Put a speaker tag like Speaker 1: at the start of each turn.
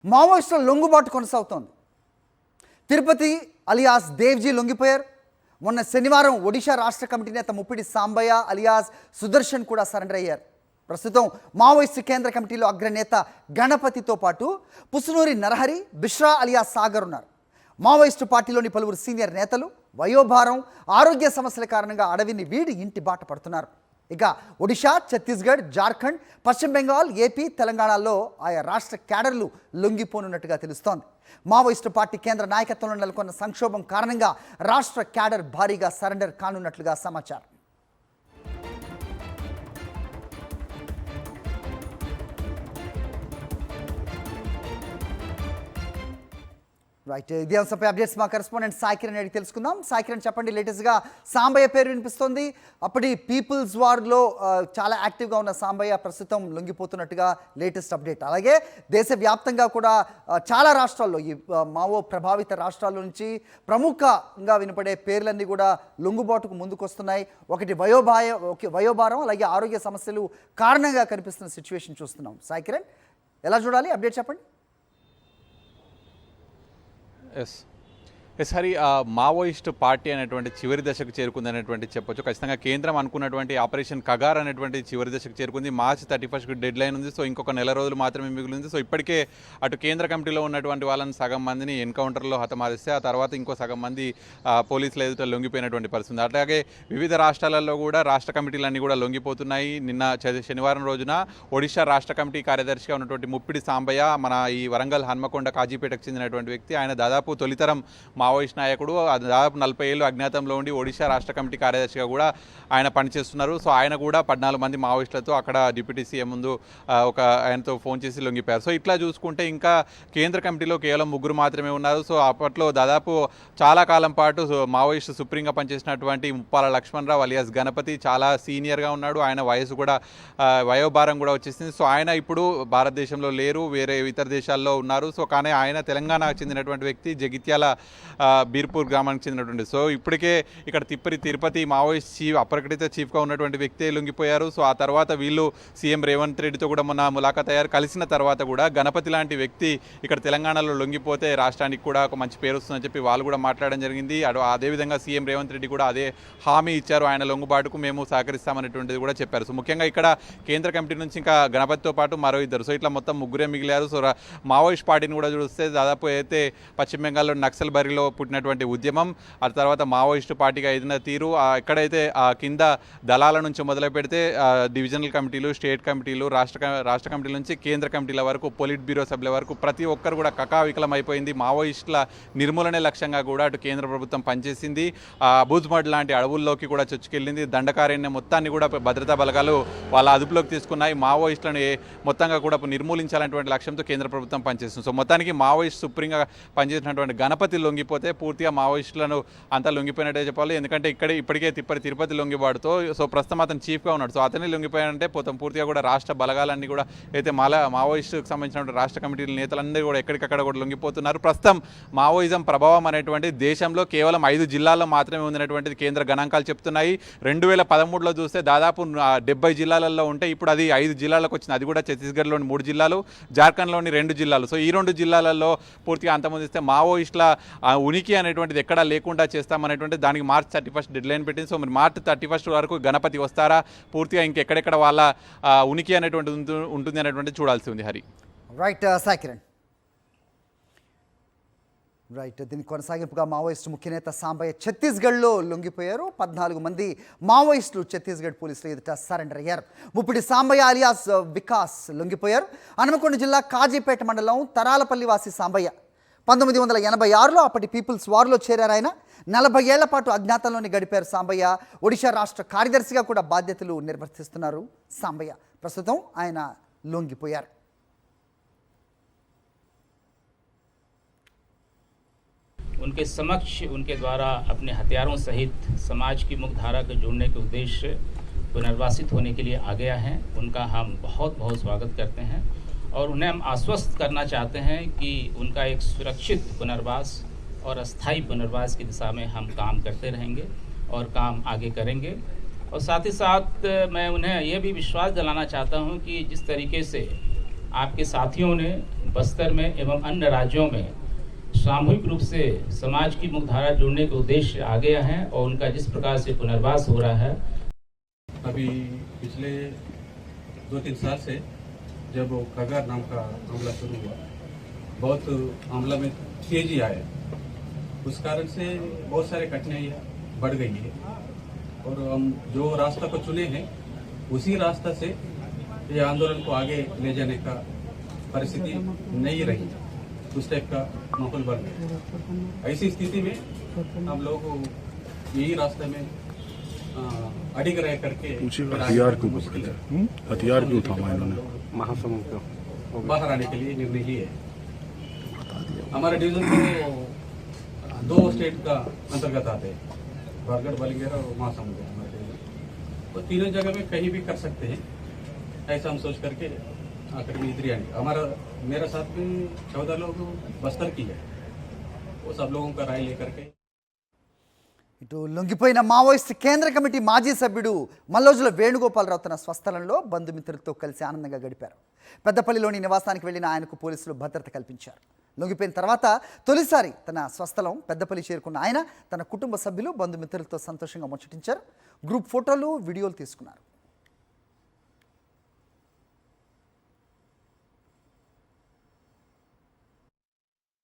Speaker 1: మావోయిస్టుల లొంగుబాటు కొనసాగుతోంది. తిరుపతి అలియాస్ దేవ్జీ లొంగిపోయారు. మొన్న శనివారం ఒడిషా రాష్ట్ర కమిటీ నేత ముప్పిడి సాంబయ్య అలియాస్ సుదర్శన్ కూడా సరెండర్ అయ్యారు. ప్రస్తుతం మావోయిస్టు కేంద్ర కమిటీలో అగ్రనేత గణపతితో పాటు పుసునూరి నరహరి, బిష్రా అలియాస్ సాగర్ ఉన్నారు. మావోయిస్టు పార్టీలోని పలువురు సీనియర్ నేతలు వయోభారం, ఆరోగ్య సమస్యల కారణంగా అడవిని వీడి ఇంటి బాట పడుతున్నారు. ఇక ఒడిషా, ఛత్తీస్గఢ్, జార్ఖండ్, పశ్చిమ బెంగాల్, ఏపీ, తెలంగాణలో ఆయా రాష్ట్ర క్యాడర్లు లొంగిపోనున్నట్టుగా తెలుస్తోంది. మావోయిస్టు పార్టీ కేంద్ర నాయకత్వంలో నెలకొన్న సంక్షోభం కారణంగా రాష్ట్ర క్యాడర్ భారీగా సరెండర్ కానున్నట్లుగా సమాచారం. రైట్, ఇదే అంశంపై అప్డేట్స్ మా కరెస్పాండెంట్ సాయికిరణ్ అడిగి తెలుసుకుందాం. సాయికిరణ్, చెప్పండి, లేటెస్ట్గా సాంబయ్య పేరు వినిపిస్తోంది. అప్పటి పీపుల్స్ వార్లో చాలా యాక్టివ్గా ఉన్న సాంబయ్య ప్రస్తుతం లొంగిపోతున్నట్టుగా లేటెస్ట్ అప్డేట్. అలాగే దేశవ్యాప్తంగా కూడా చాలా రాష్ట్రాల్లో, ఈ మావో ప్రభావిత రాష్ట్రాల నుంచి ప్రముఖంగా వినపడే పేర్లన్నీ కూడా లొంగుబాటుకు ముందుకొస్తున్నాయి. ఒకటి వయోభారం, అలాగే ఆరోగ్య సమస్యలు కారణంగా కనిపిస్తున్న సిచ్యువేషన్ చూస్తున్నాం. సాయికిరణ్, ఎలా చూడాలి? అప్డేట్ చెప్పండి.
Speaker 2: ఎస్ హరి, మావోయిస్ట్ పార్టీ అనేటువంటి చివరి దశకు చేరుకుందనేటువంటి చెప్పొచ్చు. ఖచ్చితంగా కేంద్రం అనుకున్నటువంటి ఆపరేషన్ కగార్ అనేటువంటి చివరి దశకు చేరుకుంది. మార్చి 31 డెడ్ లైన్ ఉంది. సో ఇంకొక నెల రోజులు మాత్రమే మిగిలింది. సో ఇప్పటికే అటు కేంద్ర కమిటీలో ఉన్నటువంటి వాళ్ళని సగం మందిని ఎన్కౌంటర్లో హతమారిస్తే, ఆ తర్వాత ఇంకో సగం మంది పోలీసులు ఎదుట లొంగిపోయినటువంటి పరిస్థితి. అట్లాగే వివిధ రాష్ట్రాలలో కూడా రాష్ట్ర కమిటీలన్నీ కూడా లొంగిపోతున్నాయి. నిన్న శనివారం రోజున ఒడిషా రాష్ట్ర కమిటీ కార్యదర్శిగా ఉన్నటువంటి ముప్పిడి సాంబయ్య, మన ఈ వరంగల్ హన్మకొండ కాజీపేటకు చెందినటువంటి వ్యక్తి, ఆయన దాదాపు తొలితరం మావోయిస్ట్ నాయకుడు. దాదాపు 40 ఏళ్ళు అజ్ఞాతంలో ఉండి ఒడిషా రాష్ట్ర కమిటీ కార్యదర్శిగా కూడా ఆయన పనిచేస్తున్నారు. సో ఆయన కూడా 14 మంది మావోయిస్టులతో అక్కడ డిప్యూటీ సీఎం ముందు ఆయనతో ఫోన్ చేసి లొంగిపోయారు. సో ఇట్లా చూసుకుంటే ఇంకా కేంద్ర కమిటీలో కేవలం 3 మాత్రమే ఉన్నారు. సో అప్పట్లో దాదాపు చాలా కాలం పాటు మావోయిస్టు సుప్రీంగా పనిచేసినటువంటి ముప్పాల లక్ష్మణరావు అలియాస్ గణపతి చాలా సీనియర్గా ఉన్నాడు. ఆయన వయసు కూడా వయోభారం కూడా వచ్చేసింది. సో ఆయన ఇప్పుడు భారతదేశంలో లేరు, వేరే ఇతర దేశాల్లో ఉన్నారు. సో కానీ ఆయన తెలంగాణకు చెందినటువంటి వ్యక్తి, జగిత్యాల బీర్పూర్ గ్రామానికి చెందినటువంటి. సో ఇప్పటికే ఇక్కడ తిరుపతి మావోయిస్ట్ అప్రకటిత చీఫ్గా ఉన్నటువంటి వ్యక్తి లొంగిపోయారు. సో ఆ తర్వాత వీళ్ళు సీఎం రేవంత్ రెడ్డితో కూడా మొన్న ములాఖాత్ అయ్యారు. కలిసిన తర్వాత కూడా గణపతి లాంటి వ్యక్తి ఇక్కడ తెలంగాణలో లొంగిపోతే రాష్ట్రానికి కూడా ఒక మంచి పేరు వస్తుందని చెప్పి వాళ్ళు కూడా మాట్లాడడం జరిగింది. అదేవిధంగా సీఎం రేవంత్ రెడ్డి కూడా అదే హామీ ఇచ్చారు, ఆయన లొంగుబాటుకు మేము సహకరిస్తామనేటువంటిది కూడా చెప్పారు. సో ముఖ్యంగా ఇక్కడ కేంద్ర కమిటీ నుంచి ఇంకా గణపతితో పాటు మరో 2, సో ఇట్లా మొత్తం 3 మిగిలారు. సో మావోయిస్ట్ పార్టీని కూడా చూస్తే దాదాపు అయితే పశ్చిమ బెంగాల్లో నక్సల్ బరిలో పుట్టినటువంటి ఉద్యమం, ఆ తర్వాత మావోయిస్టు పార్టీగా ఎదిగిన తీరు, ఎక్కడైతే కింద దళాల నుంచి మొదలు పెడితే డివిజనల్ కమిటీలు, స్టేట్ కమిటీలు, రాష్ట్ర కమిటీల నుంచి కేంద్ర కమిటీల వరకు, పొలిట్ బ్యూరో సభ్యుల వరకు ప్రతి ఒక్కరు కూడా కకావికలం అయిపోయింది. మావోయిస్టుల నిర్మూలనే లక్ష్యంగా కూడా అటు కేంద్ర ప్రభుత్వం పనిచేసింది. బూజ్మడ్ లాంటి అడవుల్లోకి కూడా చొచ్చుకెళ్ళింది. దండకారణ్యం మొత్తాన్ని కూడా భద్రతా బలగాలు వాళ్ళ అదుపులోకి తీసుకున్నాయి. మావోయిస్టులను మొత్తంగా కూడా నిర్మూలించాలనేటువంటి లక్ష్యంతో కేంద్ర ప్రభుత్వం పనిచేస్తుంది. సో మొత్తానికి మావోయిస్ట్ సుప్రీంగా పనిచేసినటువంటి గణపతి లొంగిపోతే పూర్తిగా మావోయిస్టులను అంతా లొంగిపోయినట్టే చెప్పాలి. ఎందుకంటే ఇప్పటికే తిరుపతి లొంగిబాటుతో సో ప్రస్తుతం అతను చీఫ్గా ఉన్నాడు. సో అతన్ని లొంగిపోయాడంటే పూర్తిగా కూడా రాష్ట్ర బలగాలన్నీ కూడా అయితే మావోయిస్టుకు సంబంధించినటువంటి రాష్ట్ర కమిటీల నేతలందరూ కూడా ఎక్కడికక్కడ కూడా లొంగిపోతున్నారు. ప్రస్తుతం మావోయిజం ప్రభావం అనేటువంటి దేశంలో కేవలం 5 జిల్లాల్లో మాత్రమే ఉందనేటువంటిది కేంద్ర గణాంకాలు చెప్తున్నాయి. 2013లో చూస్తే దాదాపు 70 జిల్లాలలో ఉంటే ఇప్పుడు అది 5 జిల్లాలకు వచ్చింది. అది కూడా ఛత్తీస్గఢ్లోని 3 జిల్లాలు, జార్ఖండ్లోని 2 జిల్లాలు. సో ఈ 2 జిల్లాలలో పూర్తిగా అంతమందిస్తే మావోయిస్టుల ఉనికి అనేటువంటిది ఎక్కడా లేకుండా చేస్తామనేటువంటి దానికి మార్చి 31 డెడ్ లైన్ పెట్టింది. సో మరి మార్చి 31 వరకు గణపతి వస్తారా, పూర్తిగా ఇంకెక్కడెక్కడ వాళ్ళ ఉనికి అనేటువంటి ఉంటుంది అనేటువంటి చూడాల్సి ఉంది. హరి,
Speaker 1: రైట్ సాయికిరణ్. రైట్, దీనికి కొనసాగింపుగా మావోయిస్టు ముఖ్యనేత సాంబయ్య ఛత్తీస్గఢ్లో లొంగిపోయారు. 14 మంది మావోయిస్టులు ఛత్తీస్గఢ్ పోలీసులు ఎదుట సరెండర్ అయ్యారు. ముప్పిడి సాంబయ్య అలియాస్ వికాస్ లొంగిపోయారు. హన్మకొండ జిల్లా కాజీపేట మండలం తరాలపల్లి వాసి సాంబయ్య 1986లో అప్పటి పీపుల్స్ వార్లో చేరారు. ఆయన 40 ఏళ్ల పాటు అజ్ఞాతంలోనే గడిపారు సాంబయ్య. ఒడిషా రాష్ట్ర కార్యదర్శిగా కూడా బాధ్యతలు నిర్వర్తిస్తున్నారు సాంబయ్య. ప్రస్తుతం ఆయన లొంగిపోయారు.
Speaker 3: उनके समक्ष उनके द्वारा अपने हथियारों सहित समाज की मुख्य धारा को जोड़ने के उद्देश्य पुनर्वासित होने के लिए आ गया है। उनका हम बहुत बहुत स्वागत करते हैं और उन्हें हम आश्वस्त करना चाहते हैं कि उनका एक सुरक्षित पुनर्वास और अस्थायी पुनर्वास की दिशा में हम काम करते रहेंगे और काम आगे करेंगे। और साथ ही साथ मैं उन्हें यह भी विश्वास दिलाना चाहता हूं कि जिस तरीके से आपके साथियों ने बस्तर में एवं अन्य राज्यों में सामूहिक रूप से समाज की मुख्यधारा जोड़ने के उद्देश्य से आगे हैं और उनका जिस प्रकार से पुनर्वास हो रहा है।
Speaker 4: अभी पिछले 2-3 साल से जब वो खगार नाम का हमला शुरू हुआ, बहुत हमला में तेजी आया, उस कारण से बहुत सारे कठिनाइयाँ बढ़ गई है और हम जो रास्ता को चुने हैं उसी रास्ता से ये आंदोलन को आगे ले जाने का परिस्थिति नहीं रही, उस टाइप का माहौल बन गया। ऐसी स्थिति में हम लोग यही रास्ते में अडिग रह करके
Speaker 5: हथियार क्यों पकड़े? हथियार क्यों थामा इन्होंने?
Speaker 4: महासमुंद को बाहर आने के लिए निर्णय लिए। हमारे डिवीजन को 2 स्टेट का अंतर्गत आते हैं, बरगढ़, बलिंगेर और महासमुंद हमारे डिवीजन। तो तीनों जगह में कहीं भी कर सकते हैं, ऐसा हम सोच करके आखिर में इधर आने। मेरा साथ में 14 लोग बस्तर की है, वो सब लोगों का राय लेकर के
Speaker 1: ఇటు లొంగిపోయిన మావోయిస్ట్ కేంద్ర కమిటీ మాజీ సభ్యుడు మల్లోజుల వేణుగోపాలరావు తన స్వస్థలంలో బంధుమిత్రులతో కలిసి ఆనందంగా గడిపారు. పెద్దపల్లిలోని నివాసానికి వెళ్లిన ఆయనకు పోలీసులు భద్రత కల్పించారు. లొంగిపోయిన తర్వాత తొలిసారి తన స్వస్థలం పెద్దపల్లి చేరుకున్న ఆయన తన కుటుంబ సభ్యులు బంధుమిత్రులతో సంతోషంగా ముచ్చటించారు. గ్రూప్ ఫోటోలు, వీడియోలు తీసుకున్నారు.